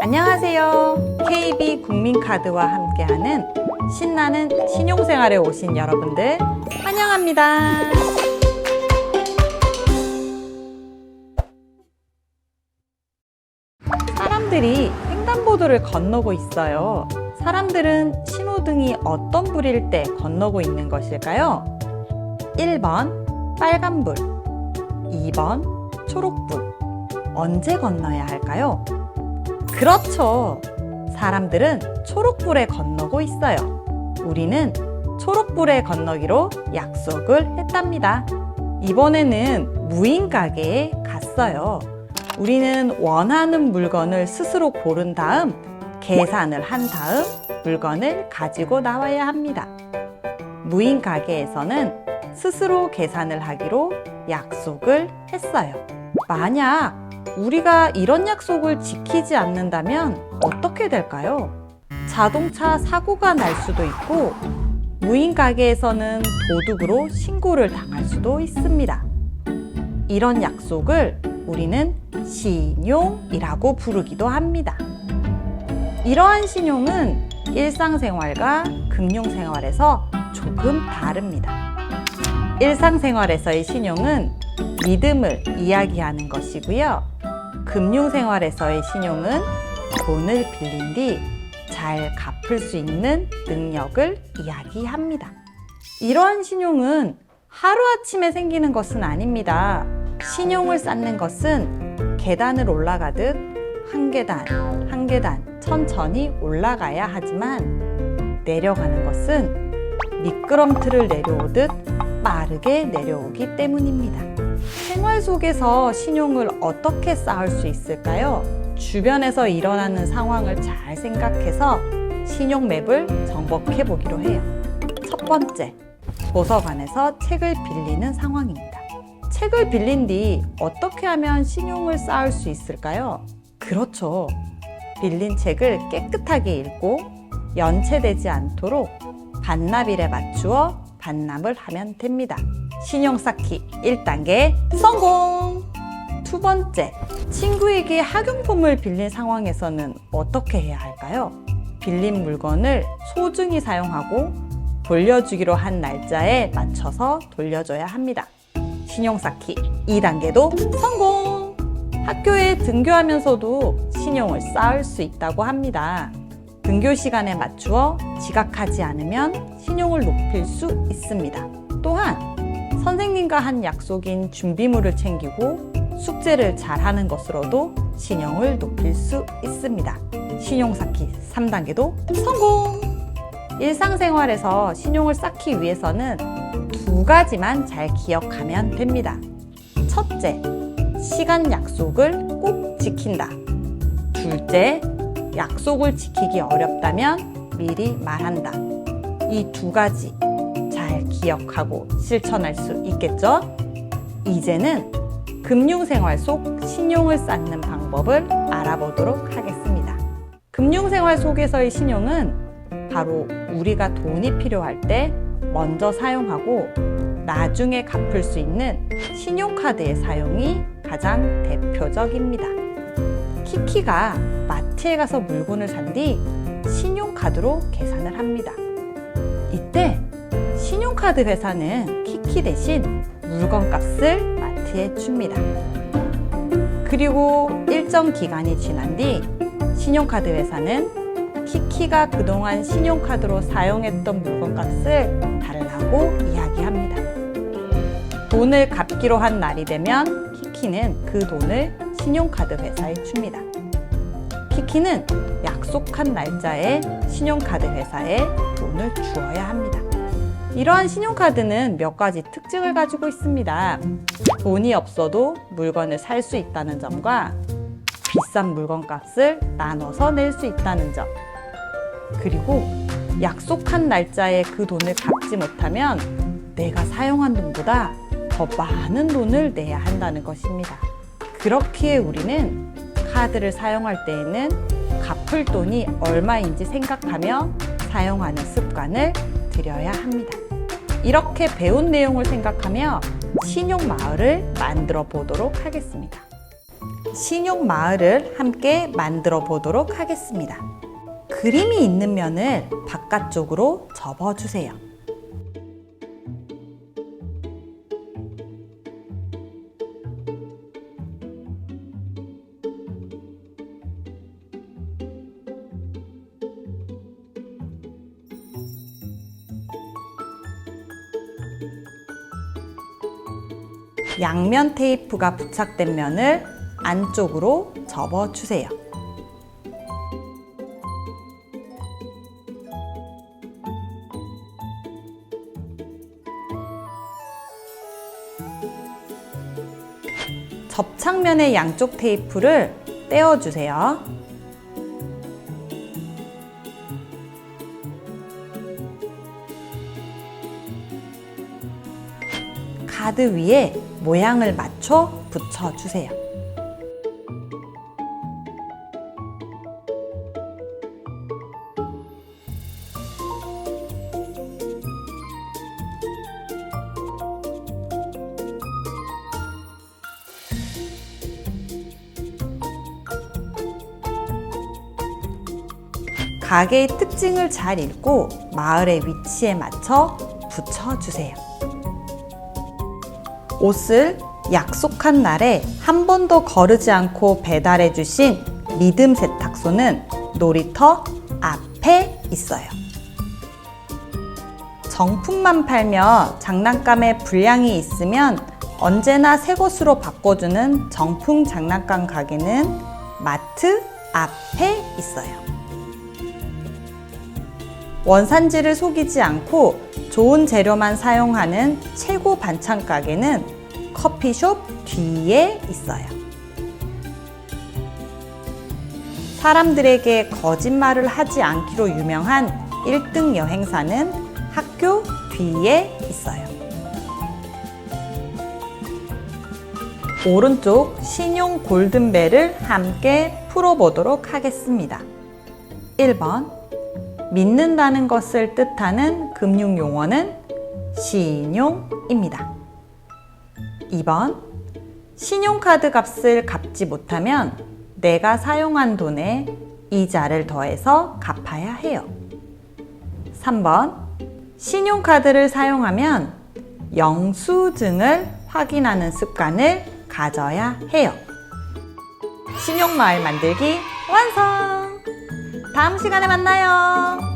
안녕하세요. KB 국민카드와 함께하는 신나는 신용생활에 오신 여러분들 환영합니다. 사람들이 횡단보도를 건너고 있어요. 사람들은 신호등이 어떤 불일 때 건너고 있는 것일까요? 1번 빨간불, 2번 초록불. 언제 건너야 할까요? 그렇죠. 사람들은 초록불에 건너고 있어요. 우리는 초록불에 건너기로 약속을 했답니다. 이번에는 무인 가게에 갔어요. 우리는 원하는 물건을 스스로 고른 다음 계산을 한 다음 물건을 가지고 나와야 합니다. 무인 가게에서는 스스로 계산을 하기로 약속을 했어요. 만약 우리가 이런 약속을 지키지 않는다면 어떻게 될까요? 자동차 사고가 날 수도 있고 무인 가게에서는 도둑으로 신고를 당할 수도 있습니다. 이런 약속을 우리는 신용이라고 부르기도 합니다. 이러한 신용은 일상생활과 금융생활에서 조금 다릅니다. 일상생활에서의 신용은 믿음을 이야기하는 것이고요. 금융생활에서의 신용은 돈을 빌린 뒤 잘 갚을 수 있는 능력을 이야기합니다. 이러한 신용은 하루아침에 생기는 것은 아닙니다. 신용을 쌓는 것은 계단을 올라가듯 한 계단 한 계단 천천히 올라가야 하지만 내려가는 것은 미끄럼틀을 내려오듯 빠르게 내려오기 때문입니다. 생활 속에서 신용을 어떻게 쌓을 수 있을까요? 주변에서 일어나는 상황을 잘 생각해서 신용맵을 정복해 보기로 해요. 첫 번째, 도서관에서 책을 빌리는 상황입니다. 책을 빌린 뒤 어떻게 하면 신용을 쌓을 수 있을까요? 그렇죠. 빌린 책을 깨끗하게 읽고 연체되지 않도록 반납일에 맞추어 반납을 하면 됩니다. 신용 쌓기 1단계 성공! 두 번째, 친구에게 학용품을 빌린 상황에서는 어떻게 해야 할까요? 빌린 물건을 소중히 사용하고 돌려주기로 한 날짜에 맞춰서 돌려줘야 합니다. 신용 쌓기 2단계도 성공! 학교에 등교하면서도 신용을 쌓을 수 있다고 합니다. 등교 시간에 맞추어 지각하지 않으면 신용을 높일 수 있습니다. 또한 선생님과 한 약속인 준비물을 챙기고 숙제를 잘하는 것으로도 신용을 높일 수 있습니다. 신용 쌓기 3단계도 성공! 일상생활에서 신용을 쌓기 위해서는 두 가지만 잘 기억하면 됩니다. 첫째, 시간 약속을 꼭 지킨다. 둘째, 약속을 지키기 어렵다면 미리 말한다. 이 두 가지 잘 기억하고 실천할 수 있겠죠? 이제는 금융생활 속 신용을 쌓는 방법을 알아보도록 하겠습니다. 금융생활 속에서의 신용은 바로 우리가 돈이 필요할 때 먼저 사용하고 나중에 갚을 수 있는 신용카드의 사용이 가장 대표적입니다. 키키가 마트에 가서 물건을 산 뒤 신용카드로 계산을 합니다. 이때 신용카드 회사는 키키 대신 물건값을 마트에 줍니다. 그리고 일정 기간이 지난 뒤 신용카드 회사는 키키가 그동안 신용카드로 사용했던 물건값을 달라고 이야기합니다. 돈을 갚기로 한 날이 되면 키키는 그 돈을 신용카드 회사에 줍니다. 키키는 약속한 날짜에 신용카드 회사에 돈을 주어야 합니다. 이러한 신용카드는 몇 가지 특징을 가지고 있습니다. 돈이 없어도 물건을 살 수 있다는 점과 비싼 물건값을 나눠서 낼 수 있다는 점, 그리고 약속한 날짜에 그 돈을 갚지 못하면 내가 사용한 돈보다 더 많은 돈을 내야 한다는 것입니다. 그렇기에 우리는 카드를 사용할 때에는 갚을 돈이 얼마인지 생각하며 사용하는 습관을 들여야 합니다. 이렇게 배운 내용을 생각하며 신용마을을 만들어 보도록 하겠습니다. 신용마을을 함께 만들어 보도록 하겠습니다. 그림이 있는 면을 바깥쪽으로 접어주세요. 양면 테이프가 부착된 면을 안쪽으로 접어주세요. 접착면의 양쪽 테이프를 떼어주세요. 카드 위에 모양을 맞춰 붙여주세요. 가게의 특징을 잘 읽고 마을의 위치에 맞춰 붙여주세요. 옷을 약속한 날에 한 번도 거르지 않고 배달해 주신 믿음 세탁소는 놀이터 앞에 있어요. 정품만 팔며 장난감에 불량이 있으면 언제나 새 것으로 바꿔주는 정품 장난감 가게는 마트 앞에 있어요. 원산지를 속이지 않고 좋은 재료만 사용하는 최고 반찬 가게는 커피숍 뒤에 있어요. 사람들에게 거짓말을 하지 않기로 유명한 1등 여행사는 학교 뒤에 있어요. 오른쪽 신용 골든벨을 함께 풀어보도록 하겠습니다. 1번 믿는다는 것을 뜻하는 금융용어는 신용입니다. 2번 신용카드 값을 갚지 못하면 내가 사용한 돈에 이자를 더해서 갚아야 해요. 3번 신용카드를 사용하면 영수증을 확인하는 습관을 가져야 해요. 신용마을 만들기 완성! 다음 시간에 만나요.